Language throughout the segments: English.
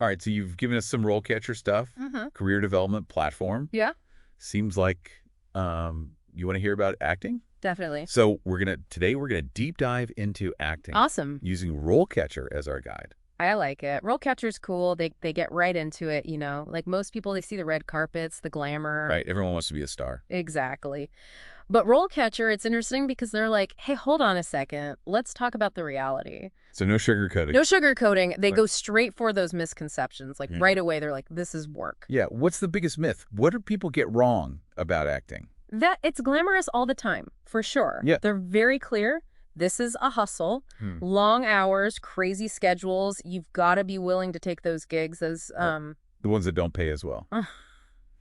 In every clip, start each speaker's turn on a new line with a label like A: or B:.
A: All right, so you've given us some RoleCatcher stuff,
B: Mm-hmm.
A: career development platform.
B: Yeah,
A: Seems like you want to hear about acting?
B: definitely.
A: So today we're gonna deep dive into acting
B: Awesome.
A: using RoleCatcher as our guide.
B: I like it. RoleCatcher's cool. They get right into it, you know. Like most people, they see the red carpets, the glamour.
A: Right, everyone wants to be a star.
B: Exactly. But RoleCatcher, it's interesting because they're like, hey, hold on a second. Let's talk about the reality.
A: So no sugarcoating.
B: No sugarcoating. They
A: Right.
B: go straight for those misconceptions. Like right away, they're like, this is work.
A: Yeah, what's the biggest myth? What do people get wrong about acting?
B: That it's glamorous all the time, for sure.
A: Yeah.
B: They're very clear. This is a hustle, long hours, crazy schedules. You've got to be willing to take those gigs as,
A: The ones that don't pay as well.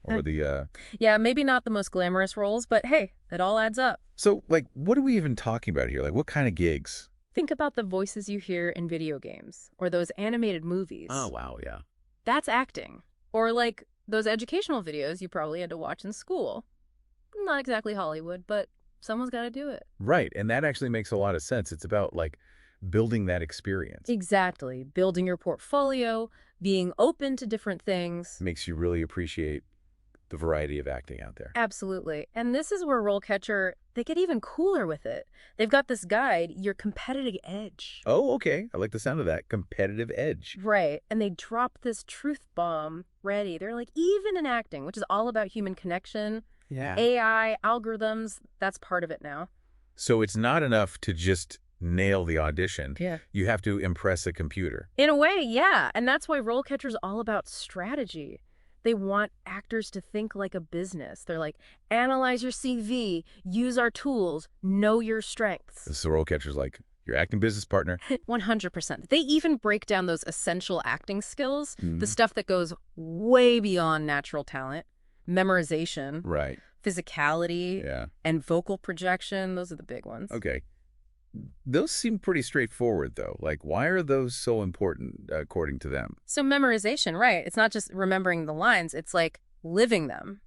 A: Or the
B: yeah, maybe not the most glamorous roles, but hey, it all adds up.
A: So like what are we even talking about here? Like what kind of gigs?
B: Think about the voices you hear in video games or those animated movies.
A: Oh wow, yeah.
B: That's acting. Or like those educational videos you probably had to watch in school. Not exactly Hollywood, but someone's got to do it.
A: Right, and that actually makes a lot of sense. It's about like building that experience.
B: Exactly. Building your portfolio, being open to different things.
A: Makes you really appreciate the variety of acting out there.
B: Absolutely. And this is where RoleCatcher, they get even cooler with it. They've got this guide, Your Competitive Edge.
A: Oh, okay. I like the sound of that. Competitive edge.
B: Right. And they drop this truth bomb ready. They're like, even in acting, which is all about human connection,
A: Yeah.
B: AI, algorithms, that's part of it now.
A: So it's not enough to just nail the audition.
B: Yeah.
A: You have to impress a computer.
B: In a way, yeah. And that's why RoleCatcher's all about strategy. They want actors to think like a business. They're like, analyze your CV, use our tools, know your strengths.
A: So RoleCatcher's like your acting business partner.
B: 100%. They even break down those essential acting skills, the stuff that goes way beyond natural talent, memorization,
A: Right.
B: physicality,
A: Yeah.
B: and vocal projection. Those are the big ones.
A: Okay. Those seem pretty straightforward, though. Like, why are those so important, according to them?
B: So memorization, right. It's not just remembering the lines. It's like living them,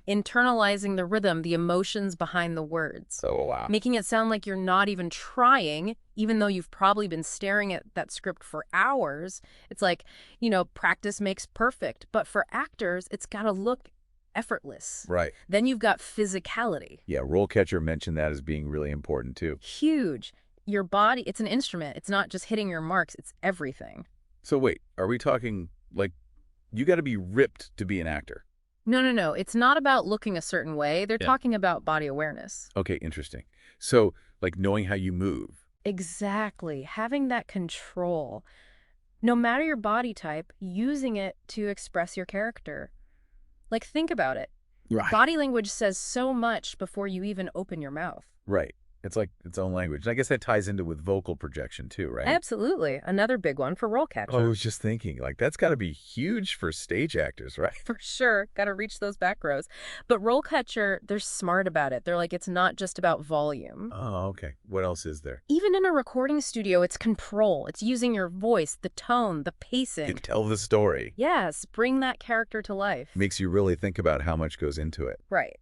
B: internalizing the rhythm, the emotions behind the words.
A: Oh, wow.
B: Making it sound like you're not even trying, even though you've probably been staring at that script for hours. It's like, you know, practice makes perfect. But for actors, it's got to look effortless.
A: Right.
B: Then you've got physicality.
A: Yeah, RoleCatcher mentioned that as being really important, too.
B: Huge. Your body, it's an instrument. It's not just hitting your marks. It's everything.
A: So wait, are we talking, like, you got to be ripped to be an actor?
B: No. It's not about looking a certain way. They're talking about body awareness.
A: Okay, interesting. So, like, knowing how you move.
B: Exactly. Having that control. No matter your body type, using it to express your character. Like, think about it.
A: Right.
B: Body language says so much before you even open your mouth.
A: Right. It's like its own language. And I guess that ties into with vocal projection, too, right?
B: Absolutely. Another big one for RoleCatcher.
A: Oh, I was just thinking, like, that's got to be huge for stage actors, right?
B: For sure. Got to reach those back rows. But RoleCatcher, they're smart about it. They're like, it's not just about volume.
A: Oh, okay. What else is there?
B: Even in a recording studio, it's control. It's using your voice, the tone, the pacing.
A: You tell the story.
B: Yes, bring that character to life.
A: Makes you really think about how much goes into it.
B: Right.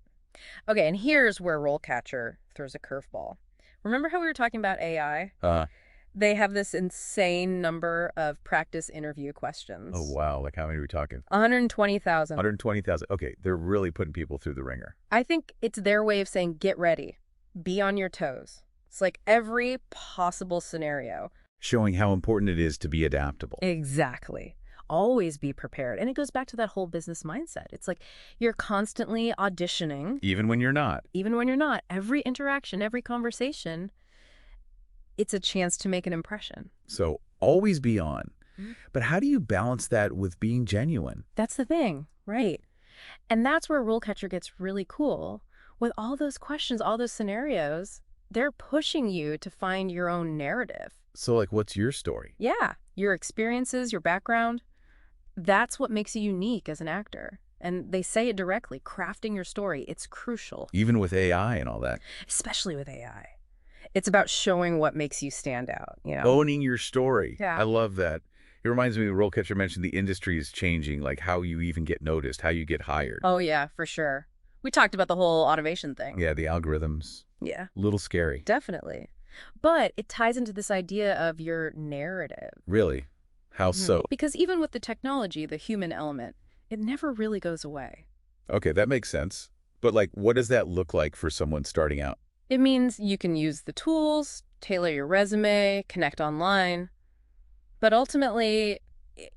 B: Okay, and here's where RoleCatcher throws a curveball. Remember how we were talking about AI? They have this insane number of practice interview questions.
A: Oh, wow. Like, how many are we talking?
B: 120,000.
A: 120,000. Okay, they're really putting people through the ringer.
B: I think it's their way of saying, get ready. Be on your toes. It's like every possible scenario.
A: Showing how important it is to be adaptable.
B: Exactly. Always be prepared. And it goes back to that whole business mindset. It's like you're constantly auditioning.
A: Even when you're not.
B: Even when you're not. Every interaction, every conversation, it's a chance to make an impression.
A: So always be on. But how do you balance that with being genuine?
B: That's the thing, right? And that's where RoleCatcher gets really cool. With all those questions, all those scenarios, they're pushing you to find your own narrative.
A: So, like, what's your story?
B: Yeah, your experiences, your background. That's what makes you unique as an actor. And they say it directly, crafting your story, it's crucial.
A: Even with AI and all that.
B: Especially with AI. It's about showing what makes you stand out, you know?
A: Owning your story.
B: Yeah.
A: I love that. It reminds me, RoleCatcher mentioned the industry is changing, like how you even get noticed, how you get hired.
B: Oh, yeah, for sure. We talked about the whole automation thing.
A: Yeah, the algorithms.
B: Yeah.
A: A little scary.
B: Definitely. But it ties into this idea of your narrative.
A: Really? How so?
B: Because even with the technology, the human element, it never really goes away.
A: Okay, that makes sense. But like, what does that look like for someone starting out?
B: It means you can use the tools, tailor your resume, connect online, but ultimately,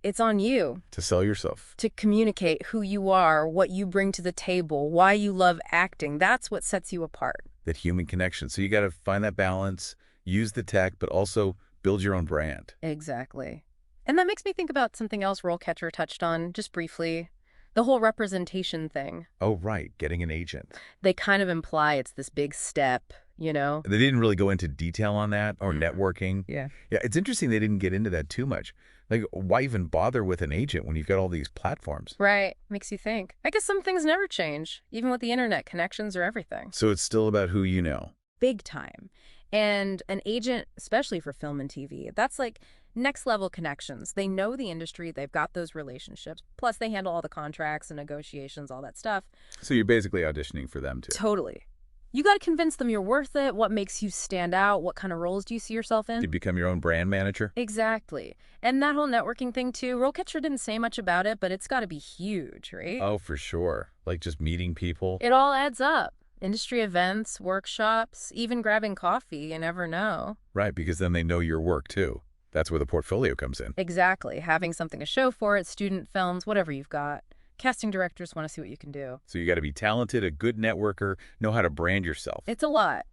B: it's on you
A: To sell yourself.
B: to communicate who you are, what you bring to the table, why you love acting. That's what sets you apart.
A: That human connection. So you got to find that balance, use the tech, but also build your own brand.
B: Exactly. And that makes me think about something else RoleCatcher touched on just briefly, the whole representation thing.
A: Oh, right, getting an agent.
B: They kind of imply it's this big step, you know?
A: They didn't really go into detail on that or networking.
B: Yeah.
A: Yeah, it's interesting they didn't get into that too much. Like, why even bother with an agent when you've got all these platforms?
B: Right. Makes you think. I guess some things never change, even with the internet. Connections are everything.
A: So it's still about who you know.
B: Big time. And an agent, especially for film and TV, that's like next level connections. They know the industry, they've got those relationships. Plus, they handle all the contracts and negotiations, all that stuff.
A: So you're basically auditioning for them too.
B: Totally. You got to convince them you're worth it, what makes you stand out, what kind of roles do you see yourself in?
A: You become your own brand manager?
B: Exactly. And that whole networking thing, too, RoleCatcher didn't say much about it, but it's got to be huge, right?
A: Oh, for sure. Like just meeting people.
B: It all adds up. Industry events, workshops, even grabbing coffee, you never know.
A: Right, because then they know your work too. That's where the portfolio comes in.
B: Exactly. Having something to show for it, student films, whatever you've got. Casting directors want to see what you can do.
A: So you got to be talented, a good networker, know how to brand yourself.
B: It's a lot.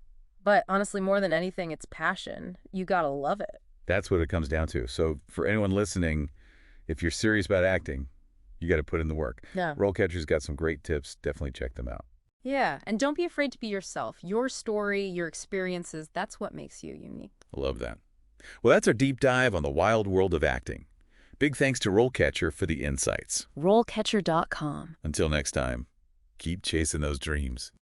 B: But honestly, more than anything, it's passion. You gotta love it.
A: That's what it comes down to. So for anyone listening, if you're serious about acting, you got to put in the work.
B: Yeah.
A: RoleCatcher's got some great tips. Definitely check them out.
B: Yeah, and don't be afraid to be yourself. Your story, your experiences, that's what makes you unique.
A: I love that. Well, that's our deep dive on the wild world of acting. Big thanks to RoleCatcher for the insights.
B: RoleCatcher.com.
A: Until next time, keep chasing those dreams.